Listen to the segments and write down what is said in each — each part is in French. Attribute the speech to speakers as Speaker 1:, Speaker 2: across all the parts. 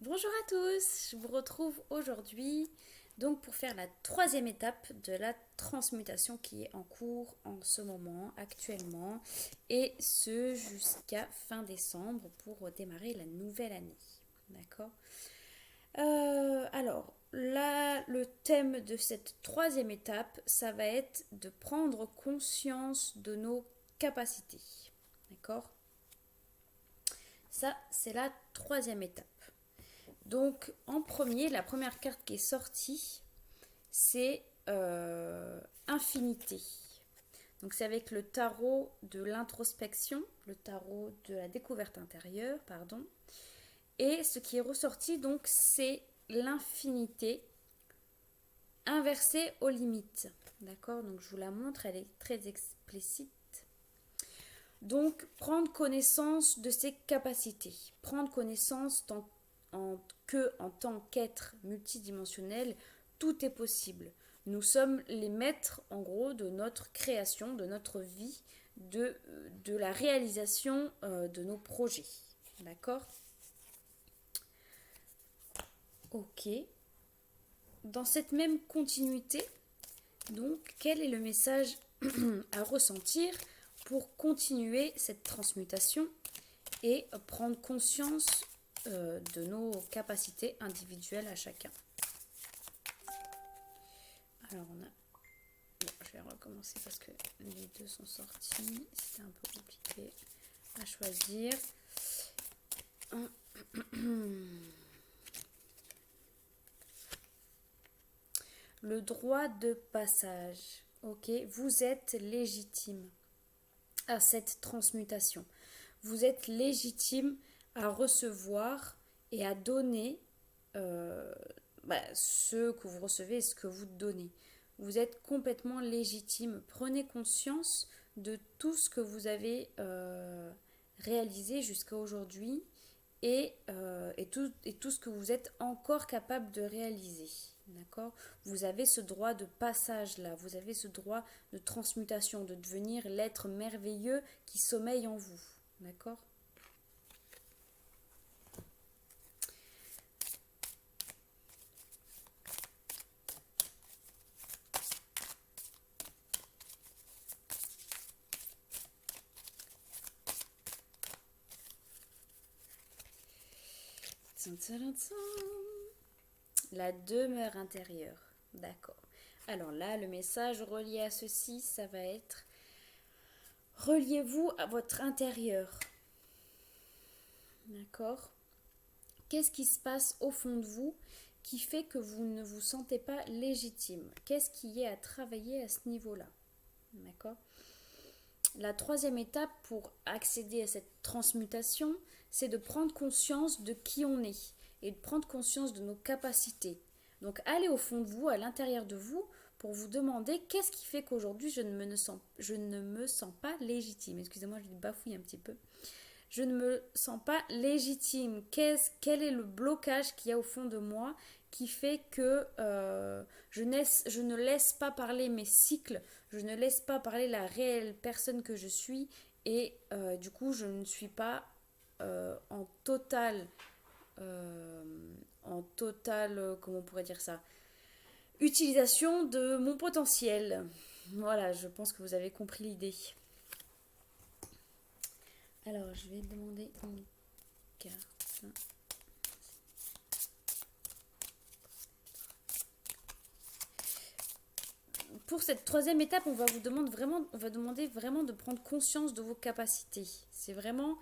Speaker 1: Bonjour à tous, je vous retrouve aujourd'hui donc pour faire la troisième étape de la transmutation qui est en cours en ce moment, actuellement, et ce jusqu'à fin décembre pour démarrer la nouvelle année. D'accord. Alors, là, le thème de cette troisième étape, ça va être de prendre conscience de nos capacités. D'accord. Ça, c'est la troisième étape. Donc, en premier, la première carte qui est sortie, c'est Infinité. Donc, c'est avec le tarot de l'introspection, le tarot de la découverte intérieure, pardon. Et ce qui est ressorti, donc, c'est l'infinité inversée aux limites. D'accord. Donc, je vous la montre, elle est très explicite. Donc, prendre connaissance de ses capacités. Prendre connaissance en tant qu'être multidimensionnel, tout est possible. Nous sommes les maîtres, en gros, de notre création, de notre vie, de la réalisation de nos projets. D'accord. Ok. Dans cette même continuité, donc, quel est le message à ressentir pour continuer cette transmutation et prendre conscience de nos capacités individuelles à chacun. Alors on a... Bon, je vais recommencer parce que les deux sont sortis. C'était un peu compliqué à choisir. Le droit de passage. Ok, vous êtes légitime à cette transmutation. Vous êtes légitime à recevoir et à donner ce que vous recevez et ce que vous donnez. Vous êtes complètement légitime. Prenez conscience de tout ce que vous avez réalisé jusqu'à aujourd'hui et tout ce que vous êtes encore capable de réaliser. D'accord. Vous avez ce droit de passage là, vous avez ce droit de transmutation, de devenir l'être merveilleux qui sommeille en vous. D'accord. La demeure intérieure. D'accord. Alors là, le message relié à ceci, ça va être reliez-vous à votre intérieur. D'accord. Qu'est-ce qui se passe au fond de vous qui fait que vous ne vous sentez pas légitime? Qu'est-ce qui est à travailler à ce niveau-là? D'accord. La troisième étape pour accéder à cette transmutation, c'est de prendre conscience de qui on est et de prendre conscience de nos capacités. Donc allez au fond de vous, à l'intérieur de vous, pour vous demander qu'est-ce qui fait qu'aujourd'hui je ne me sens pas légitime. Excusez-moi, je bafouille un petit peu. Je ne me sens pas légitime. Quel est le blocage qu'il y a au fond de moi qui fait que je ne laisse pas parler mes cycles, je ne laisse pas parler la réelle personne que je suis et du coup je ne suis pas en total, comment on pourrait dire ça, utilisation de mon potentiel. Voilà, je pense que vous avez compris l'idée. Alors, je vais demander une carte. Pour cette troisième étape, on va demander vraiment de prendre conscience de vos capacités. C'est vraiment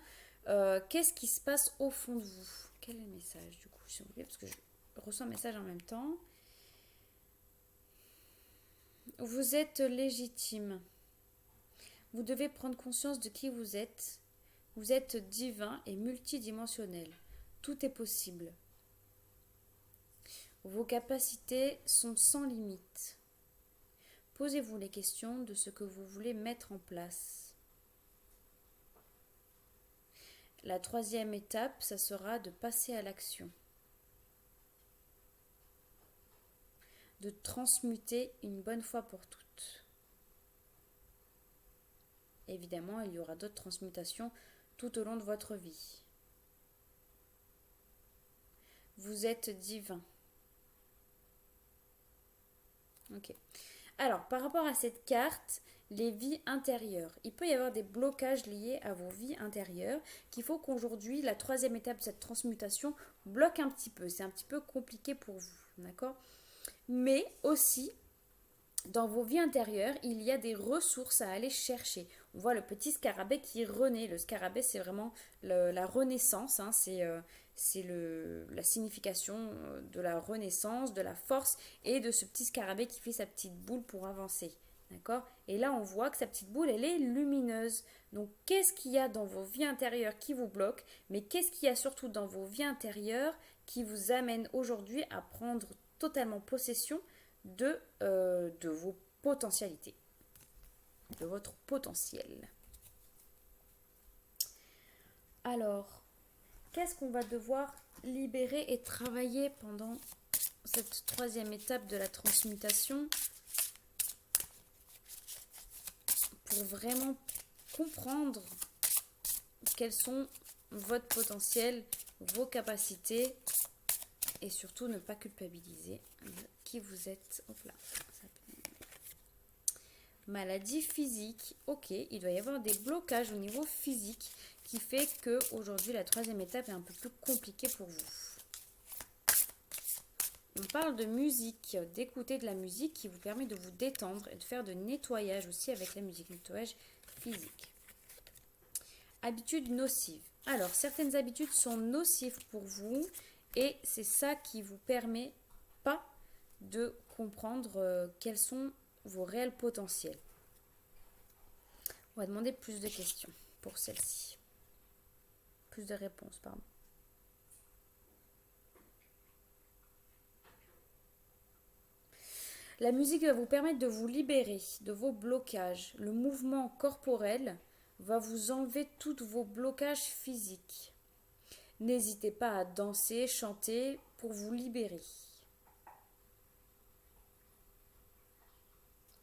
Speaker 1: qu'est-ce qui se passe au fond de vous. Quel est le message du coup? S'il vous plaît, parce que je reçois un message en même temps. Vous êtes légitime. Vous devez prendre conscience de qui vous êtes. Vous êtes divin et multidimensionnel. Tout est possible. Vos capacités sont sans limite. Posez-vous les questions de ce que vous voulez mettre en place. La troisième étape, ça sera de passer à l'action. De transmuter une bonne fois pour toutes. Évidemment, il y aura d'autres transmutations tout au long de votre vie. Vous êtes divin. Ok. Alors, par rapport à cette carte, les vies intérieures. Il peut y avoir des blocages liés à vos vies intérieures qu'il faut qu'aujourd'hui, la troisième étape de cette transmutation bloque un petit peu. C'est un petit peu compliqué pour vous, d'accord? Mais aussi, dans vos vies intérieures, il y a des ressources à aller chercher. On voit le petit scarabée qui renaît. Le scarabée, c'est vraiment la renaissance. Hein. C'est la signification de la renaissance, de la force et de ce petit scarabée qui fait sa petite boule pour avancer. D'accord? Et là, on voit que sa petite boule, elle est lumineuse. Donc, qu'est-ce qu'il y a dans vos vies intérieures qui vous bloque? Mais qu'est-ce qu'il y a surtout dans vos vies intérieures qui vous amène aujourd'hui à prendre totalement possession de vos potentialités, de votre potentiel. Alors, qu'est-ce qu'on va devoir libérer et travailler pendant cette troisième étape de la transmutation pour vraiment comprendre quels sont votre potentiel, vos capacités et surtout ne pas culpabiliser de qui vous êtes. Hop là. Maladie physique, ok, il doit y avoir des blocages au niveau physique qui fait que aujourd'hui la troisième étape est un peu plus compliquée pour vous. On parle de musique, d'écouter de la musique qui vous permet de vous détendre et de faire de nettoyage aussi avec la musique, nettoyage physique. Habitudes nocives. Alors, certaines habitudes sont nocives pour vous et c'est ça qui vous permet pas de comprendre quels sont vos réels potentiels. On va demander plus de questions pour celle-ci. Plus de réponses, pardon. La musique va vous permettre de vous libérer de vos blocages. Le mouvement corporel va vous enlever tous vos blocages physiques. N'hésitez pas à danser, chanter pour vous libérer.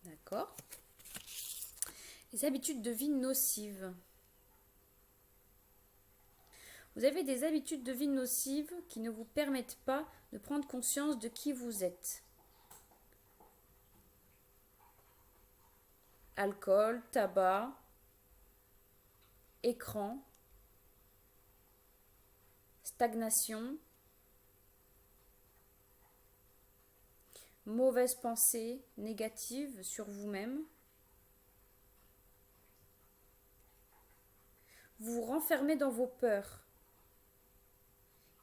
Speaker 1: D'accord? Les habitudes de vie nocives. Vous avez des habitudes de vie nocives qui ne vous permettent pas de prendre conscience de qui vous êtes. Alcool, tabac, écran, stagnation, mauvaises pensées négatives sur vous-même. Vous vous renfermez dans vos peurs.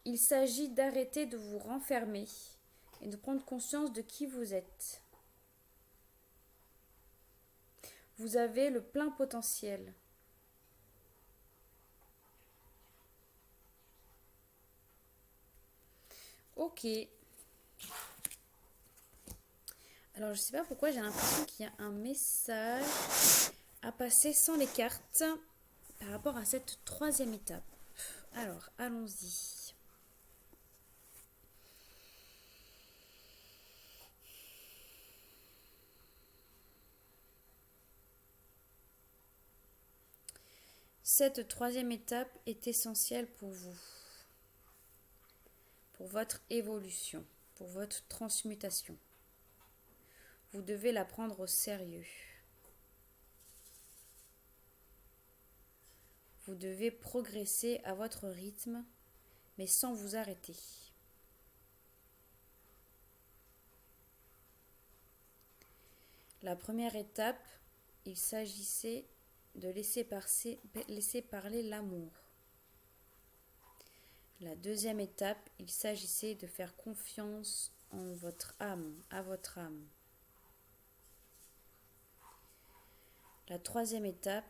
Speaker 1: Il s'agit d'arrêter de vous renfermer et de prendre conscience de qui vous êtes. Vous avez le plein potentiel. Ok. Alors, je ne sais pas pourquoi j'ai l'impression qu'il y a un message à passer sans les cartes par rapport à cette troisième étape. Alors, allons-y. Cette troisième étape est essentielle pour vous, pour votre évolution, pour votre transmutation. Vous devez la prendre au sérieux. Vous devez progresser à votre rythme, mais sans vous arrêter. La première étape, il s'agissait de laisser parler l'amour. La deuxième étape, il s'agissait de faire confiance en votre âme, à votre âme. La troisième étape,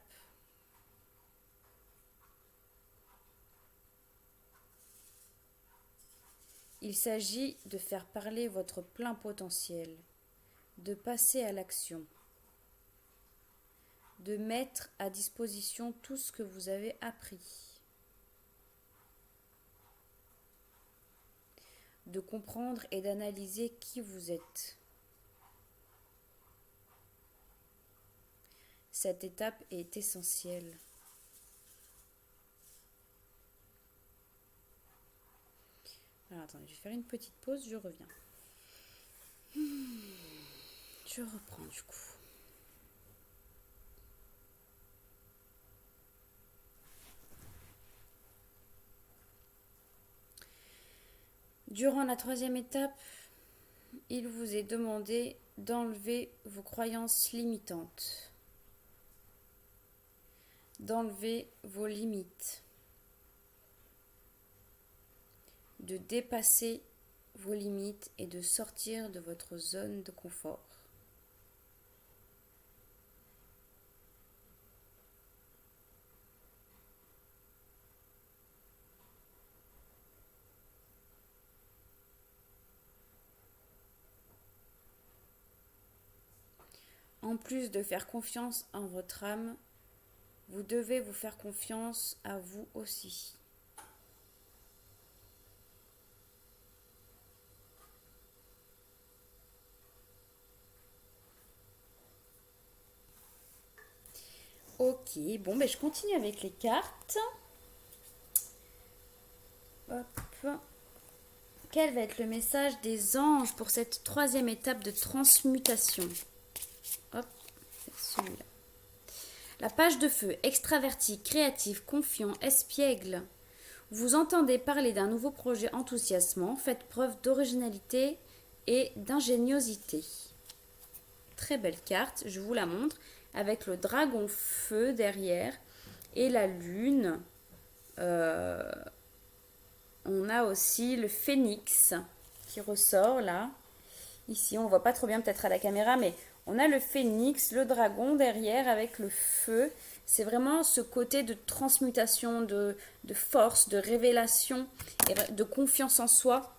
Speaker 1: il s'agit de faire parler votre plein potentiel, de passer à l'action, de mettre à disposition tout ce que vous avez appris, de comprendre et d'analyser qui vous êtes. Cette étape est essentielle. Voilà, attendez, je vais faire une petite pause, je reviens. Je reprends du coup. Durant la troisième étape, il vous est demandé d'enlever vos croyances limitantes, d'enlever vos limites, de dépasser vos limites et de sortir de votre zone de confort. En plus de faire confiance en votre âme, vous devez vous faire confiance à vous aussi. Ok, bon, ben je continue avec les cartes. Hop. Quel va être le message des anges pour cette troisième étape de transmutation? Hop, c'est celui-là. La page de feu, extraverti, créatif, confiant, espiègle. Vous entendez parler d'un nouveau projet enthousiasmant. Faites preuve d'originalité et d'ingéniosité. Très belle carte, je vous la montre, avec le dragon feu derrière et la lune. On a aussi le phénix qui ressort là. Ici, on ne voit pas trop bien peut-être à la caméra, mais on a le phénix, le dragon derrière avec le feu. C'est vraiment ce côté de transmutation, de force, de révélation et de confiance en soi.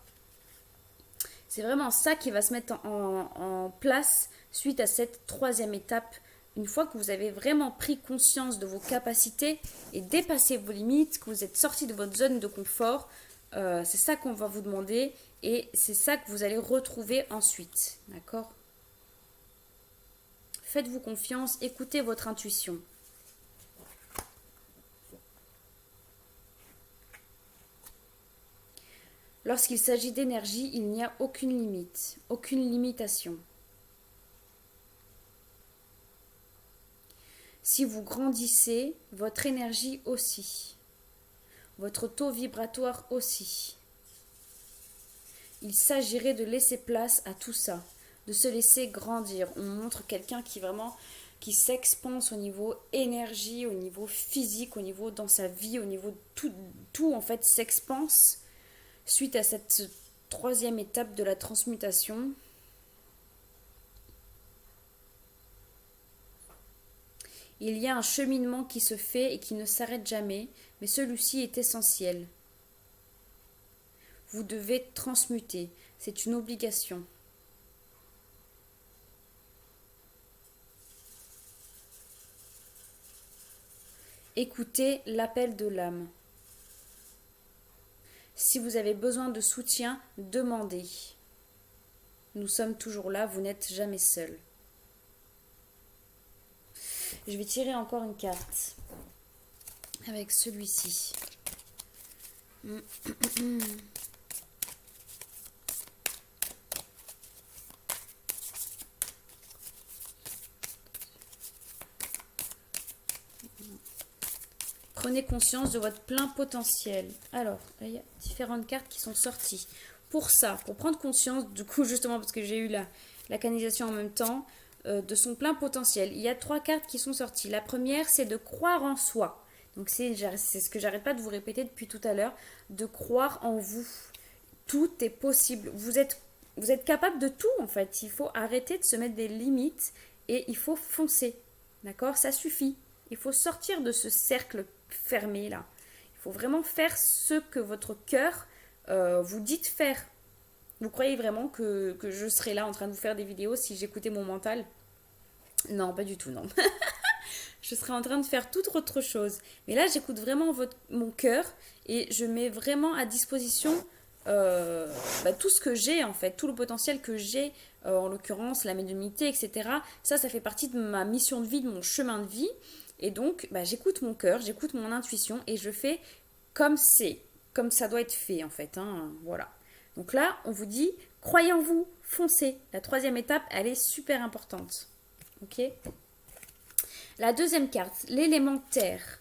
Speaker 1: C'est vraiment ça qui va se mettre en place suite à cette troisième étape. Une fois que vous avez vraiment pris conscience de vos capacités et dépassé vos limites, que vous êtes sorti de votre zone de confort, c'est ça qu'on va vous demander et c'est ça que vous allez retrouver ensuite. D'accord ? Faites-vous confiance, écoutez votre intuition. Lorsqu'il s'agit d'énergie, il n'y a aucune limite, aucune limitation. Si vous grandissez, votre énergie aussi. Votre taux vibratoire aussi. Il s'agirait de laisser place à tout ça, de se laisser grandir. On montre quelqu'un qui s'expanse au niveau énergie, au niveau physique, au niveau dans sa vie, au niveau tout en fait s'expanse suite à cette troisième étape de la transmutation. Il y a un cheminement qui se fait et qui ne s'arrête jamais, mais celui-ci est essentiel. Vous devez transmuter, c'est une obligation. Écoutez l'appel de l'âme. Si vous avez besoin de soutien, demandez. Nous sommes toujours là, vous n'êtes jamais seul. Je vais tirer encore une carte avec celui-ci. Prenez conscience de votre plein potentiel. Alors, il y a différentes cartes qui sont sorties. Pour ça, pour prendre conscience, du coup, justement, parce que j'ai eu la canalisation en même temps, de son plein potentiel. Il y a 3 cartes qui sont sorties. La première, c'est de croire en soi. Donc, c'est ce que j'arrête pas de vous répéter depuis tout à l'heure, de croire en vous. Tout est possible. Vous êtes capable de tout, en fait. Il faut arrêter de se mettre des limites et il faut foncer. D'accord ? Ça suffit. Il faut sortir de ce cercle fermé là. Il faut vraiment faire ce que votre cœur vous dit de faire. Vous croyez vraiment que je serais là en train de vous faire des vidéos si j'écoutais mon mental? Non, pas du tout, non. Je serais en train de faire toute autre chose. Mais là, j'écoute vraiment mon cœur et je mets vraiment à disposition tout ce que j'ai en fait, tout le potentiel que j'ai, en l'occurrence la médiumnité, etc. Ça fait partie de ma mission de vie, de mon chemin de vie. Et donc, j'écoute mon cœur, j'écoute mon intuition et je fais comme ça doit être fait en fait. Voilà. Donc là, on vous dit, croyez en vous, foncez. La troisième étape, elle est super importante. Ok? La deuxième carte, l'élémentaire.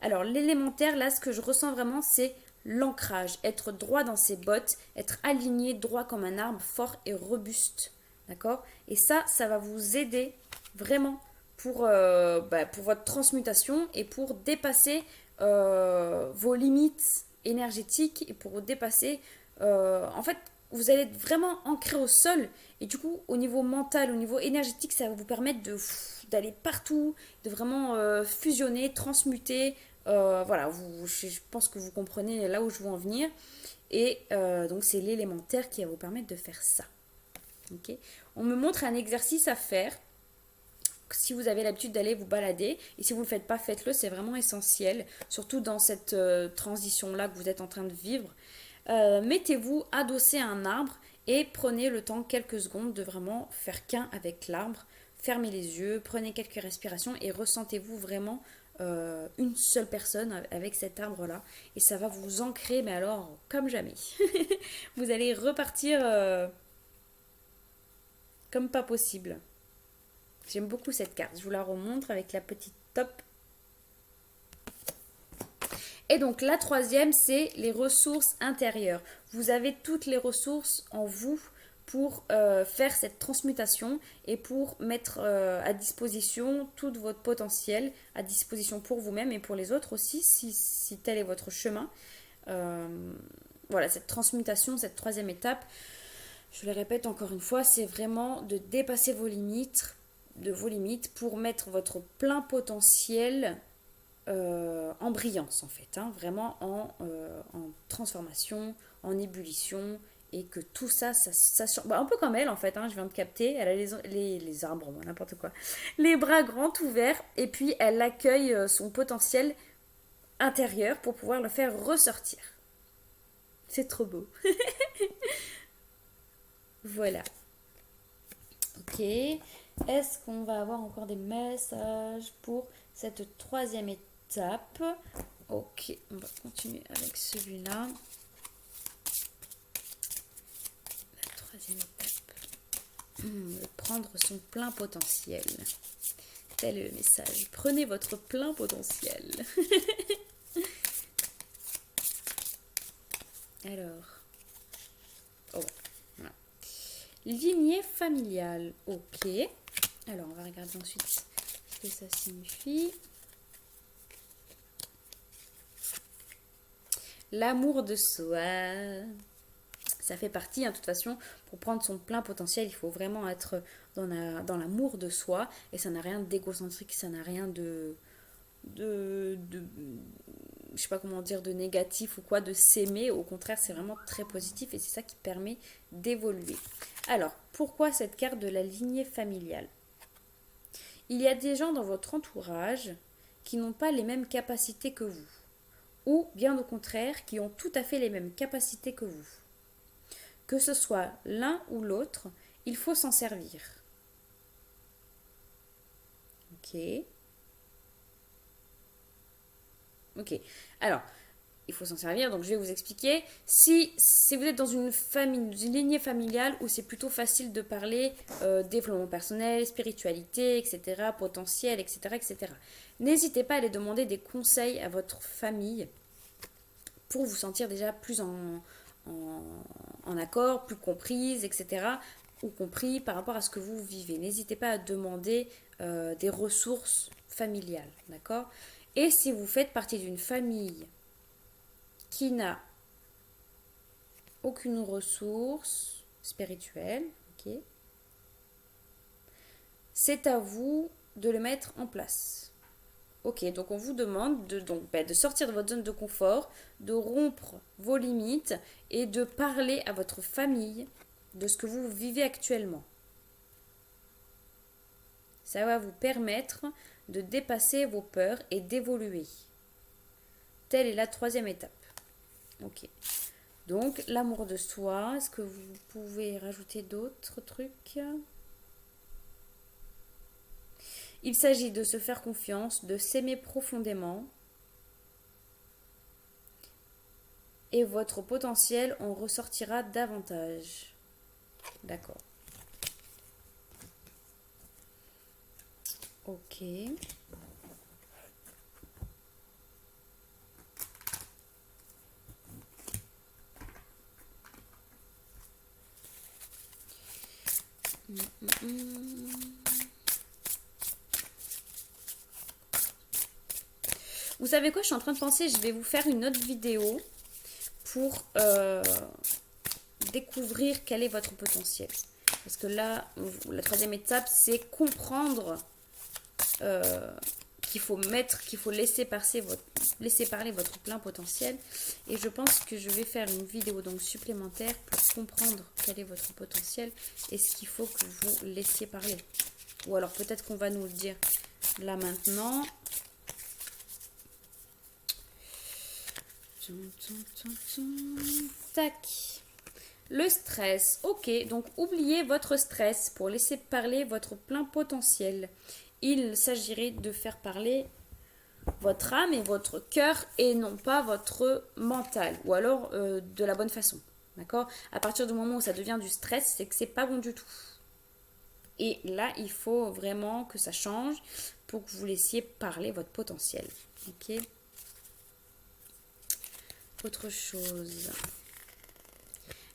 Speaker 1: Alors, l'élémentaire, là, ce que je ressens vraiment, c'est l'ancrage. Être droit dans ses bottes, être aligné droit comme un arbre, fort et robuste. D'accord? Et ça va vous aider vraiment pour votre transmutation et pour dépasser vos limites énergétiques et pour dépasser... en fait, vous allez être vraiment ancré au sol et du coup, au niveau mental, au niveau énergétique, ça va vous permettre d'aller partout, de vraiment fusionner, transmuter. Voilà, je pense que vous comprenez là où je veux en venir. Et donc, c'est l'élémentaire qui va vous permettre de faire ça. Okay. On me montre un exercice à faire si vous avez l'habitude d'aller vous balader. Et si vous ne le faites pas, faites-le, c'est vraiment essentiel. Surtout dans cette transition-là que vous êtes en train de vivre. Mettez-vous adossé à un arbre et prenez le temps, quelques secondes, de vraiment faire qu'un avec l'arbre. Fermez les yeux, prenez quelques respirations et ressentez-vous vraiment une seule personne avec cet arbre-là. Et ça va vous ancrer, mais alors comme jamais. Vous allez repartir comme pas possible. J'aime beaucoup cette carte. Je vous la remontre avec la petite top. Et donc la troisième, c'est les ressources intérieures. Vous avez toutes les ressources en vous pour faire cette transmutation et pour mettre à disposition tout votre potentiel, à disposition pour vous-même et pour les autres aussi, si tel est votre chemin. Voilà, cette transmutation, cette troisième étape, je le répète encore une fois, c'est vraiment de dépasser vos limites pour mettre votre plein potentiel en brillance en fait, hein, vraiment en transformation, en ébullition, et que tout ça un peu comme elle en fait, hein, je viens de capter, elle a les arbres, n'importe quoi, les bras grands ouverts, et puis elle accueille son potentiel intérieur pour pouvoir le faire ressortir. C'est trop beau. Voilà. Ok. Est-ce qu'on va avoir encore des messages pour cette troisième étape? Ok, on va continuer avec celui-là. La troisième étape. Prendre son plein potentiel. Tel est le message. Prenez votre plein potentiel. Alors. Oh, voilà. Lignée familiale. Ok. Alors, on va regarder ensuite ce que ça signifie. L'amour de soi. Ça fait partie, hein, de toute façon, pour prendre son plein potentiel, il faut vraiment être dans l'amour de soi. Et ça n'a rien d'égocentrique, ça n'a rien de je sais pas comment dire, de négatif ou quoi, de s'aimer. Au contraire, c'est vraiment très positif et c'est ça qui permet d'évoluer. Alors, pourquoi cette carte de la lignée familiale? Il y a des gens dans votre entourage qui n'ont pas les mêmes capacités que vous, ou bien au contraire, qui ont tout à fait les mêmes capacités que vous. Que ce soit l'un ou l'autre, il faut s'en servir. Ok. Ok. Alors, il faut s'en servir, donc je vais vous expliquer. Si vous êtes dans une lignée familiale où c'est plutôt facile de parler développement personnel, spiritualité, etc., potentiel, etc., etc., n'hésitez pas à aller demander des conseils à votre famille pour vous sentir déjà plus en accord, plus comprise, etc., ou compris par rapport à ce que vous vivez. N'hésitez pas à demander des ressources familiales, d'accord? Et si vous faites partie d'une famille qui n'a aucune ressource spirituelle, ok, c'est à vous de le mettre en place. Ok, donc on vous demande de sortir de votre zone de confort, de rompre vos limites et de parler à votre famille de ce que vous vivez actuellement. Ça va vous permettre de dépasser vos peurs et d'évoluer. Telle est la troisième étape. Ok. Donc, l'amour de soi, est-ce que vous pouvez rajouter d'autres trucs? Il s'agit de se faire confiance, de s'aimer profondément et votre potentiel en ressortira davantage. D'accord. Ok. Vous savez quoi, je suis en train de penser, je vais vous faire une autre vidéo pour découvrir quel est votre potentiel. Parce que là, la troisième étape, c'est comprendre qu'il faut laisser parler votre plein potentiel. Et je pense que je vais faire une vidéo donc supplémentaire pour comprendre quel est votre potentiel et ce qu'il faut que vous laissiez parler. Ou alors peut-être qu'on va nous le dire là maintenant. Tac. Le stress. Ok, donc oubliez votre stress pour laisser parler votre plein potentiel. Il s'agirait de faire parler votre âme et votre cœur et non pas votre mental. Ou alors de la bonne façon. D'accord? À partir du moment où ça devient du stress, c'est que c'est pas bon du tout. Et là, il faut vraiment que ça change pour que vous laissiez parler votre potentiel. Ok? Autre chose.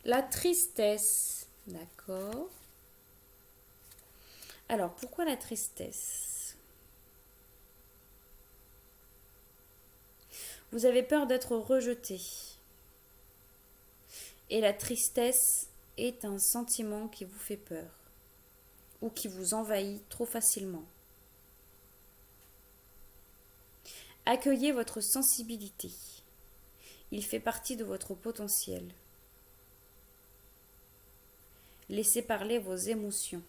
Speaker 1: La tristesse. D'accord. Alors, pourquoi la tristesse? Vous avez peur d'être rejeté. Et la tristesse est un sentiment qui vous fait peur ou qui vous envahit trop facilement. Accueillez votre sensibilité. Il fait partie de votre potentiel. Laissez parler vos émotions.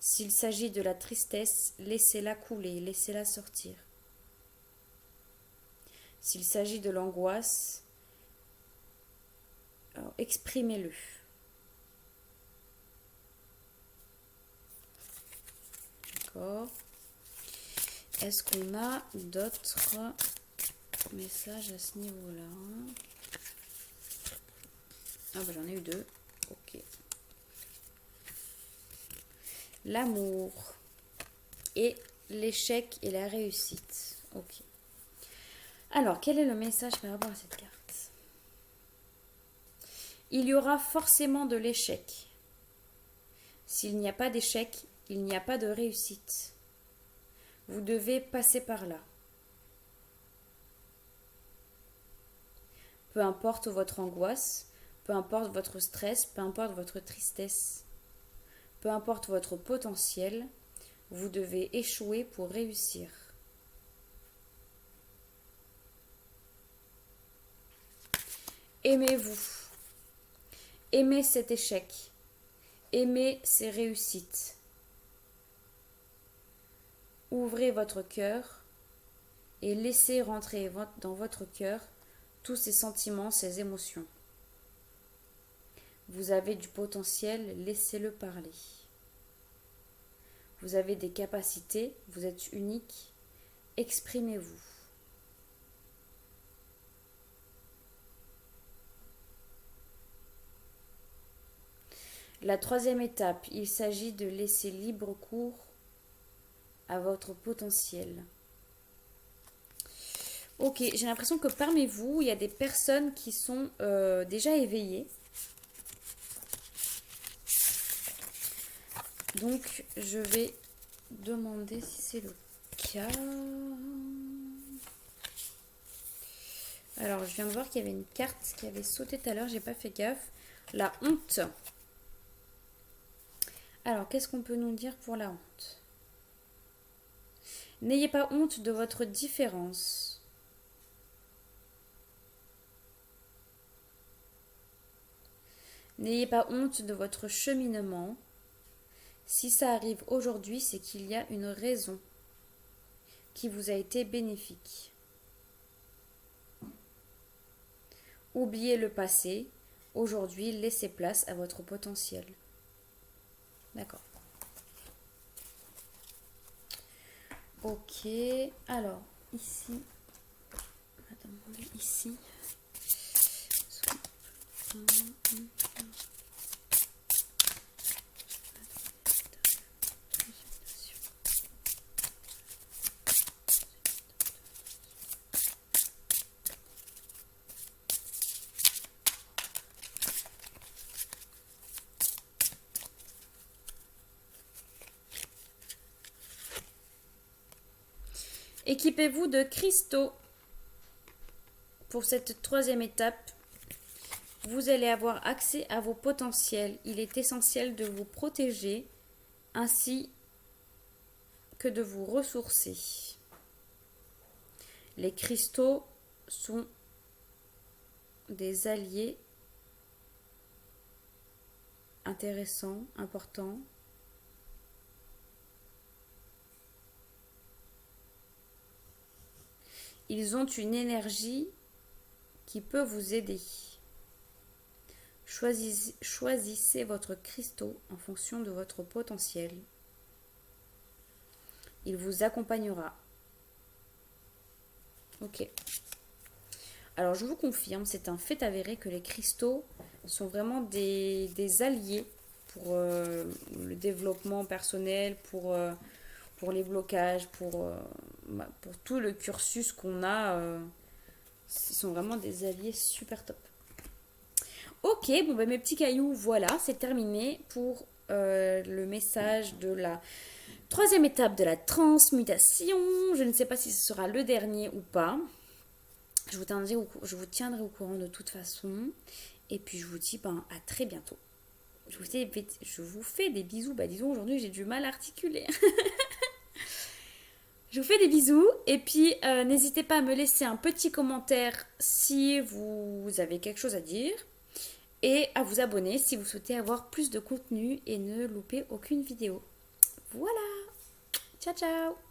Speaker 1: S'il s'agit de la tristesse, laissez-la couler, laissez-la sortir. S'il s'agit de l'angoisse, exprimez-le. D'accord. Est-ce qu'on a d'autres messages à ce niveau-là? Ah bah j'en ai eu deux. Ok. L'amour et l'échec et la réussite. Ok. Alors, quel est le message par rapport à cette carte? Il y aura forcément de l'échec. S'il n'y a pas d'échec, il n'y a pas de réussite. Vous devez passer par là. Peu importe votre angoisse, peu importe votre stress, peu importe votre tristesse, peu importe votre potentiel, vous devez échouer pour réussir. Aimez-vous. Aimez cet échec. Aimez ces réussites. Ouvrez votre cœur et laissez rentrer dans votre cœur tous ces sentiments, ces émotions. Vous avez du potentiel, laissez-le parler. Vous avez des capacités, vous êtes unique, exprimez-vous. La troisième étape, il s'agit de laisser libre cours à votre potentiel. Ok, j'ai l'impression que parmi vous, il y a des personnes qui sont déjà éveillées. Donc, je vais demander si c'est le cas. Alors, je viens de voir qu'il y avait une carte qui avait sauté tout à l'heure, j'ai pas fait gaffe. La honte. Alors, qu'est-ce qu'on peut nous dire pour la honte? N'ayez pas honte de votre différence. N'ayez pas honte de votre cheminement. Si ça arrive aujourd'hui, c'est qu'il y a une raison qui vous a été bénéfique. Oubliez le passé. Aujourd'hui, laissez place à votre potentiel. D'accord. Ok. Alors, ici. Attends. demander ici. Équipez-vous de cristaux. Pour cette troisième étape, vous allez avoir accès à vos potentiels. Il est essentiel de vous protéger ainsi que de vous ressourcer. Les cristaux sont des alliés intéressants, importants. Ils ont une énergie qui peut vous aider. Choisissez votre cristaux en fonction de votre potentiel. Il vous accompagnera. Ok. Alors je vous confirme, c'est un fait avéré que les cristaux sont vraiment des alliés pour le développement personnel, pour les blocages, pour tout le cursus qu'on a. Ils sont vraiment des alliés super top. Ok, bon ben mes petits cailloux, voilà, c'est terminé pour le message de la troisième étape de la transmutation. Je ne sais pas si ce sera le dernier ou pas. Je vous tiendrai au courant de toute façon. Et puis je vous dis à très bientôt. Je vous fais des bisous. Bah disons aujourd'hui j'ai du mal à articuler. Je vous fais des bisous. Et puis n'hésitez pas à me laisser un petit commentaire si vous avez quelque chose à dire. Et à vous abonner si vous souhaitez avoir plus de contenu et ne louper aucune vidéo. Voilà. Ciao ciao.